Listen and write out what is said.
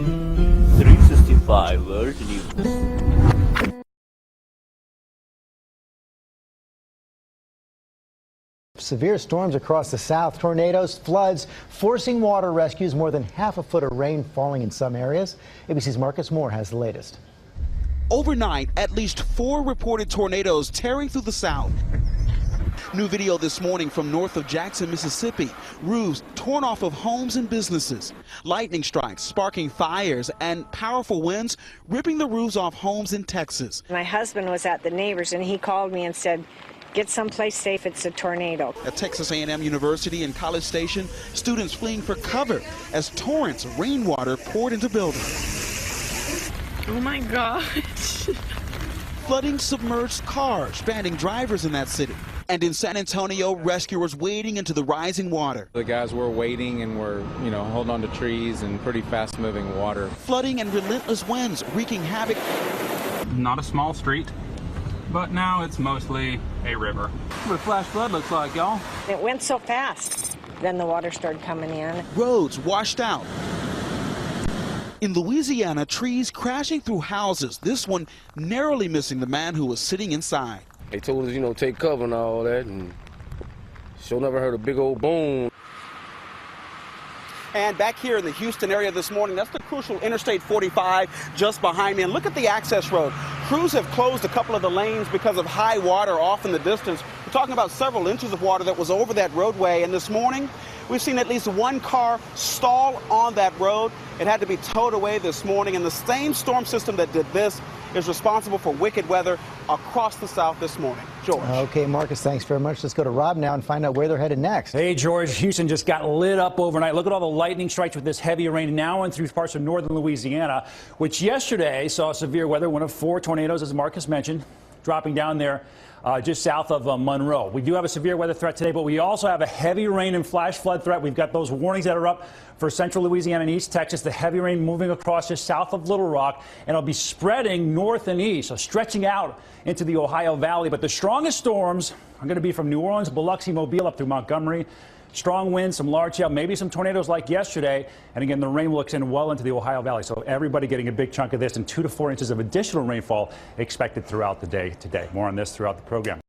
365 World News. Severe storms across the south, tornadoes, floods, forcing water rescues, more than half a foot of rain falling in some areas. ABC's Marcus Moore has the latest. Overnight, at least 4 reported tornadoes tearing through the south. New video this morning from north of Jackson, Mississippi. Roofs torn off of homes and businesses. Lightning strikes sparking fires and powerful winds ripping the roofs off homes in Texas. My husband was at the neighbors and he called me and said, get someplace safe, it's a tornado. At Texas A&M University in College Station, students fleeing for cover as torrents of rainwater poured into buildings. Oh my gosh. Flooding submerged cars, stranding drivers in that city. And in San Antonio, rescuers wading into the rising water. The guys were waiting and were, holding on to trees and pretty fast moving water. Flooding and relentless winds wreaking havoc. Not a small street, but now it's mostly a river. What a flash flood looks like, y'all. It went so fast. Then the water started coming in. Roads washed out. In Louisiana, trees crashing through houses. This one narrowly missing the man who was sitting inside. They told us, take cover and all that, and sure never heard a big old boom. And back here in the Houston area this morning, that's the crucial Interstate 45 just behind me. And look at the access road. Crews have closed a couple of the lanes because of high water off in the distance. We're talking about several inches of water that was over that roadway. And this morning, we've seen at least one car stall on that road. It had to be towed away this morning. And the same storm system that did this is responsible for wicked weather across the south this morning. George. Okay, Marcus, thanks very much. Let's go to Rob now and find out where they're headed next. Hey, George, Houston just got lit up overnight. Look at all the lightning strikes with this heavy rain now and through parts of northern Louisiana, which yesterday saw severe weather, one of 4 tornadoes, as Marcus mentioned, dropping down there just south of Monroe. We do have a severe weather threat today, but we also have a heavy rain and flash flood threat. We've got those warnings that are up for central Louisiana and East Texas. The heavy rain moving across just south of Little Rock, and it'll be spreading north and east, so stretching out into the Ohio Valley. But the strongest storms are going to be from New Orleans, Biloxi, Mobile up through Montgomery. Strong winds, some large hail, maybe some tornadoes like yesterday. And again, the rain will extend well into the Ohio Valley. So everybody getting a big chunk of this, and 2 to 4 inches of additional rainfall expected throughout the day today. More on this throughout the program.